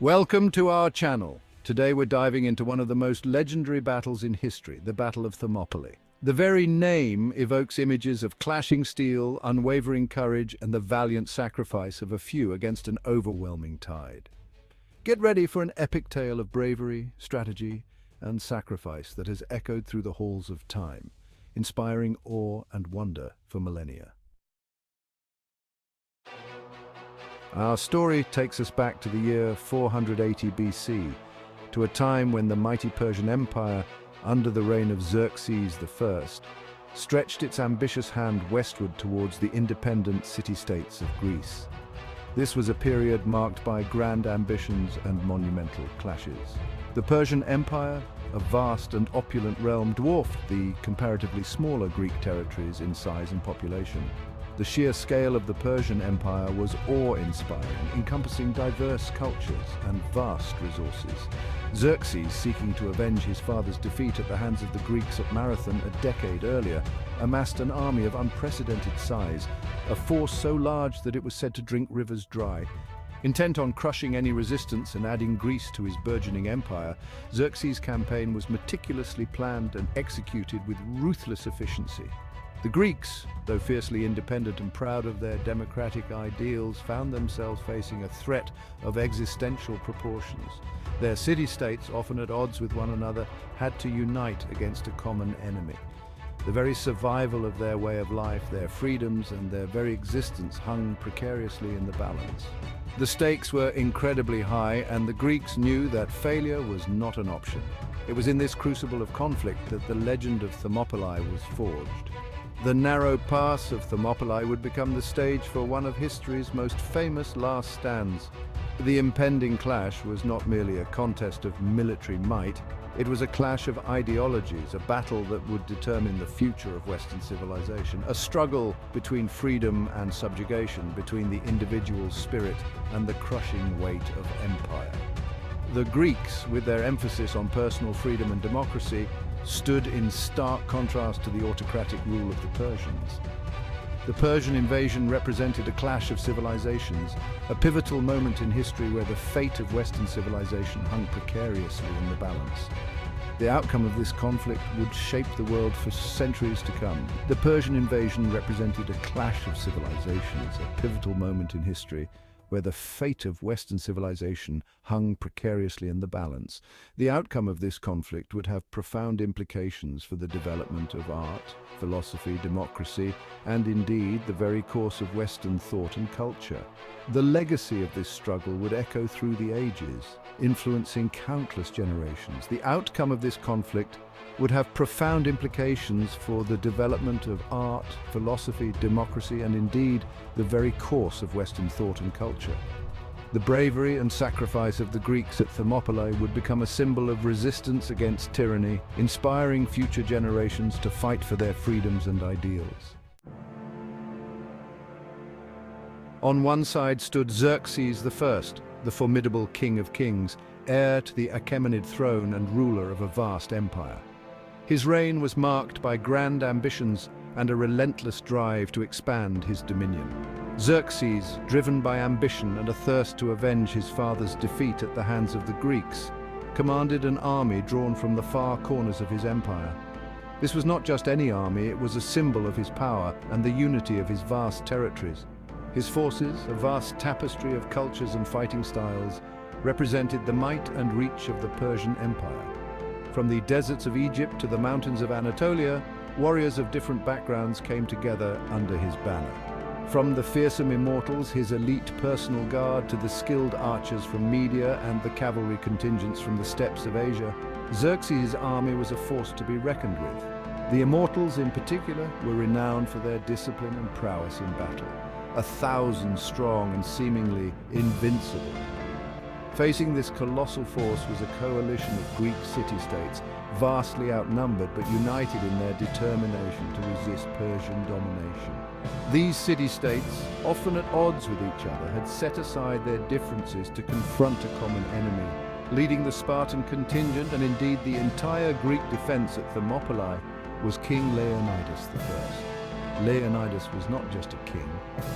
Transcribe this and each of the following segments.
Welcome to our channel. Today we're diving into one of the most legendary battles in history, the Battle of Thermopylae. The very name evokes images of clashing steel, unwavering courage, and the valiant sacrifice of a few against an overwhelming tide. Get ready for an epic tale of bravery, strategy, and sacrifice that has echoed through the halls of time, inspiring awe and wonder for millennia. Our story takes us back to the year 480 BC, to a time when the mighty Persian Empire, under the reign of Xerxes I, stretched its ambitious hand westward towards the independent city-states of Greece. This was a period marked by grand ambitions and monumental clashes. The Persian Empire, a vast and opulent realm, dwarfed the comparatively smaller Greek territories in size and population. The sheer scale of the Persian Empire was awe-inspiring, encompassing diverse cultures and vast resources. Xerxes, seeking to avenge his father's defeat at the hands of the Greeks at Marathon a decade earlier, amassed an army of unprecedented size, a force so large that it was said to drink rivers dry. Intent on crushing any resistance and adding Greece to his burgeoning empire, Xerxes' campaign was meticulously planned and executed with ruthless efficiency. The Greeks, though fiercely independent and proud of their democratic ideals, found themselves facing a threat of existential proportions. Their city-states, often at odds with one another, had to unite against a common enemy. The very survival of their way of life, their freedoms, and their very existence hung precariously in the balance. The stakes were incredibly high, and the Greeks knew that failure was not an option. It was in this crucible of conflict that the legend of Thermopylae was forged. The narrow pass of Thermopylae would become the stage for one of history's most famous last stands. The impending clash was not merely a contest of military might, it was a clash of ideologies, a battle that would determine the future of Western civilization, a struggle between freedom and subjugation, between the individual spirit and the crushing weight of empire. The Greeks, with their emphasis on personal freedom and democracy, stood in stark contrast to the autocratic rule of the Persians. The Persian invasion represented a clash of civilizations, a pivotal moment in history where the fate of Western civilization hung precariously in the balance. The outcome of this conflict would shape the world for centuries to come. The Persian invasion represented a clash of civilizations, a pivotal moment in history where the fate of Western civilization hung precariously in the balance. The outcome of this conflict would have profound implications for the development of art, philosophy, democracy, and indeed the very course of Western thought and culture. The legacy of this struggle would echo through the ages, influencing countless generations. The outcome of this conflict would have profound implications for the development of art, philosophy, democracy, and indeed the very course of Western thought and culture. The bravery and sacrifice of the Greeks at Thermopylae would become a symbol of resistance against tyranny, inspiring future generations to fight for their freedoms and ideals. On one side stood Xerxes I, the formidable king of kings, heir to the Achaemenid throne and ruler of a vast empire. His reign was marked by grand ambitions and a relentless drive to expand his dominion. Xerxes, driven by ambition and a thirst to avenge his father's defeat at the hands of the Greeks, commanded an army drawn from the far corners of his empire. This was not just any army, it was a symbol of his power and the unity of his vast territories. His forces, a vast tapestry of cultures and fighting styles, represented the might and reach of the Persian Empire. From the deserts of Egypt to the mountains of Anatolia, warriors of different backgrounds came together under his banner. From the fearsome immortals, his elite personal guard, to the skilled archers from Media and the cavalry contingents from the steppes of Asia, Xerxes' army was a force to be reckoned with. The immortals in particular were renowned for their discipline and prowess in battle, 1,000 strong and seemingly invincible. Facing this colossal force was a coalition of Greek city-states, vastly outnumbered but united in their determination to resist Persian domination. These city-states, often at odds with each other, had set aside their differences to confront a common enemy. Leading the Spartan contingent, and indeed the entire Greek defense at Thermopylae, was King Leonidas I. Leonidas was not just a king,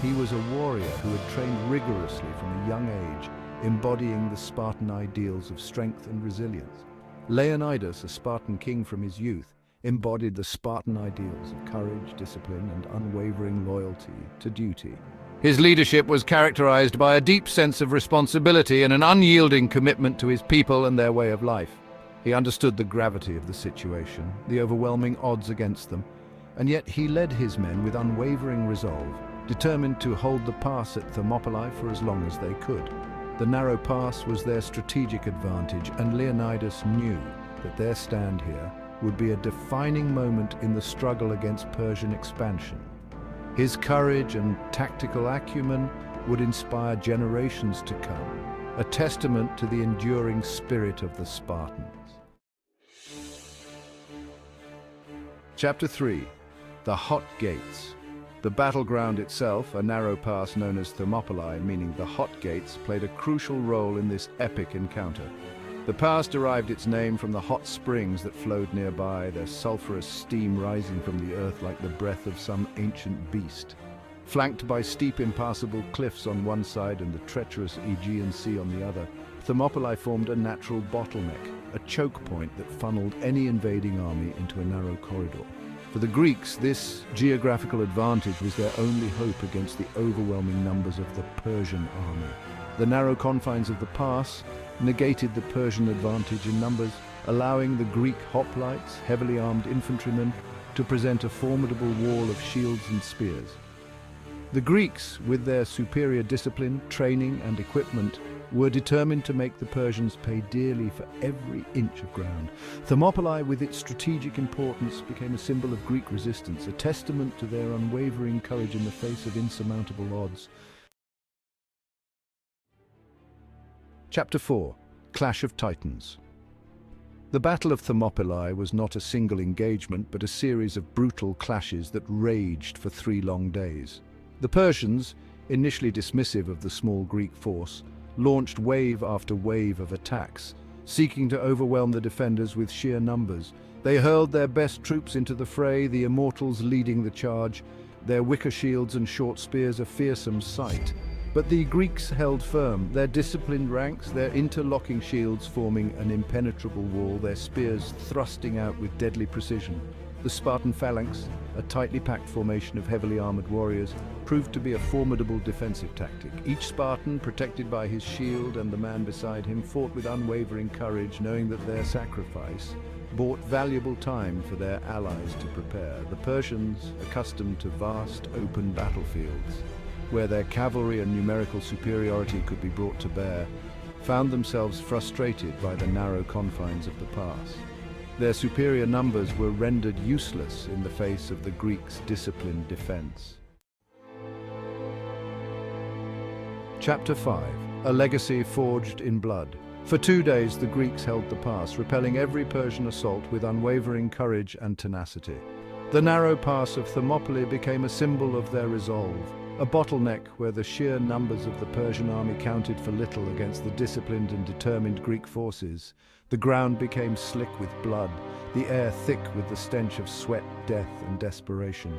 he was a warrior who had trained rigorously from a young age, embodying the Spartan ideals of strength and resilience. Leonidas, a Spartan king from his youth, embodied the Spartan ideals of courage, discipline, and unwavering loyalty to duty. His leadership was characterized by a deep sense of responsibility and an unyielding commitment to his people and their way of life. He understood the gravity of the situation, the overwhelming odds against them, and yet he led his men with unwavering resolve, determined to hold the pass at Thermopylae for as long as they could. The narrow pass was their strategic advantage, and Leonidas knew that their stand here would be a defining moment in the struggle against Persian expansion. His courage and tactical acumen would inspire generations to come, a testament to the enduring spirit of the Spartans. Chapter 3. The Hot Gates. The battleground itself, a narrow pass known as Thermopylae, meaning the Hot Gates, played a crucial role in this epic encounter. The pass derived its name from the hot springs that flowed nearby, their sulphurous steam rising from the earth like the breath of some ancient beast. Flanked by steep, impassable cliffs on one side and the treacherous Aegean Sea on the other, Thermopylae formed a natural bottleneck, a choke point that funneled any invading army into a narrow corridor. For the Greeks, this geographical advantage was their only hope against the overwhelming numbers of the Persian army. The narrow confines of the pass negated the Persian advantage in numbers, allowing the Greek hoplites, heavily armed infantrymen, to present a formidable wall of shields and spears. The Greeks, with their superior discipline, training, and equipment, were determined to make the Persians pay dearly for every inch of ground. Thermopylae, with its strategic importance, became a symbol of Greek resistance, a testament to their unwavering courage in the face of insurmountable odds. Chapter 4. Clash of Titans. The Battle of Thermopylae was not a single engagement, but a series of brutal clashes that raged for 3 long days. The Persians, initially dismissive of the small Greek force, launched wave after wave of attacks, seeking to overwhelm the defenders with sheer numbers. They hurled their best troops into the fray, the immortals leading the charge, their wicker shields and short spears a fearsome sight. But the Greeks held firm, their disciplined ranks, their interlocking shields forming an impenetrable wall, their spears thrusting out with deadly precision. The Spartan phalanx, a tightly packed formation of heavily armored warriors, proved to be a formidable defensive tactic. Each Spartan, protected by his shield and the man beside him, fought with unwavering courage, knowing that their sacrifice bought valuable time for their allies to prepare. The Persians, accustomed to vast, open battlefields, where their cavalry and numerical superiority could be brought to bear, found themselves frustrated by the narrow confines of the pass. Their superior numbers were rendered useless in the face of the Greeks' disciplined defense. Chapter 5. A legacy forged in blood. For 2 days the Greeks held the pass, repelling every Persian assault with unwavering courage and tenacity. The narrow pass of Thermopylae became a symbol of their resolve, a bottleneck where the sheer numbers of the Persian army counted for little against the disciplined and determined Greek forces. The ground became slick with blood, the air thick with the stench of sweat, death, and desperation.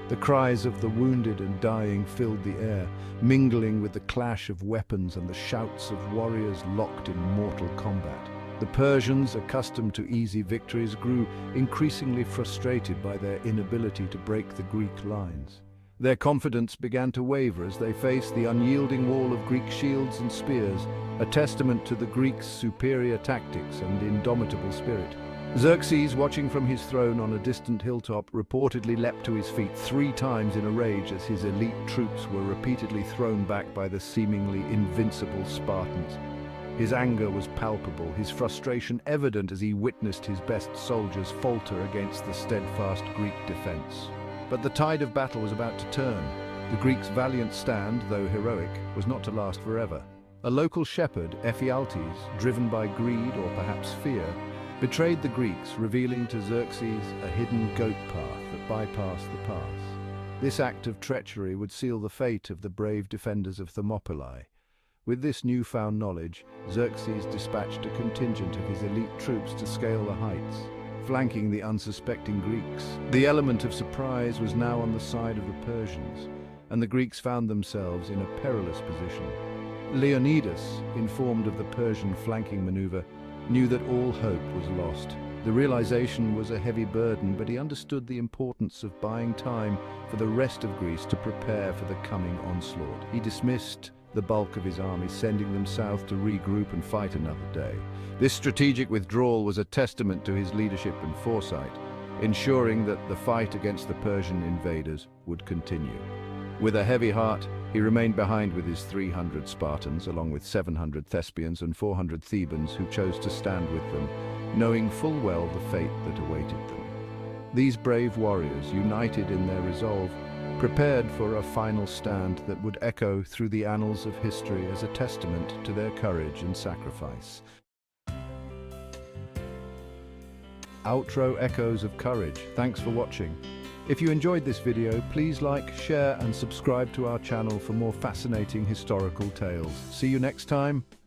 The cries of the wounded and dying filled the air, mingling with the clash of weapons and the shouts of warriors locked in mortal combat. The Persians, accustomed to easy victories, grew increasingly frustrated by their inability to break the Greek lines. Their confidence began to waver as they faced the unyielding wall of Greek shields and spears, a testament to the Greeks' superior tactics and indomitable spirit. Xerxes, watching from his throne on a distant hilltop, reportedly leapt to his feet 3 times in a rage as his elite troops were repeatedly thrown back by the seemingly invincible Spartans. His anger was palpable, his frustration evident as he witnessed his best soldiers falter against the steadfast Greek defense. But the tide of battle was about to turn. The Greeks' valiant stand, though heroic, was not to last forever. A local shepherd, Ephialtes, driven by greed or perhaps fear, betrayed the Greeks, revealing to Xerxes a hidden goat path that bypassed the pass. This act of treachery would seal the fate of the brave defenders of Thermopylae. With this newfound knowledge, Xerxes dispatched a contingent of his elite troops to scale the heights, flanking the unsuspecting Greeks. The element of surprise was now on the side of the Persians, and the Greeks found themselves in a perilous position. Leonidas, informed of the Persian flanking maneuver, knew that all hope was lost. The realization was a heavy burden, but he understood the importance of buying time for the rest of Greece to prepare for the coming onslaught. He dismissed the bulk of his army, sending them south to regroup and fight another day. This strategic withdrawal was a testament to his leadership and foresight, ensuring that the fight against the Persian invaders would continue. With a heavy heart, he remained behind with his 300 Spartans, along with 700 Thespians and 400 Thebans who chose to stand with them, knowing full well the fate that awaited them. These brave warriors, united in their resolve, prepared for a final stand that would echo through the annals of history as a testament to their courage and sacrifice. Outro echoes of courage. Thanks for watching. If you enjoyed this video, please like, share and subscribe to our channel for more fascinating historical tales. See you next time.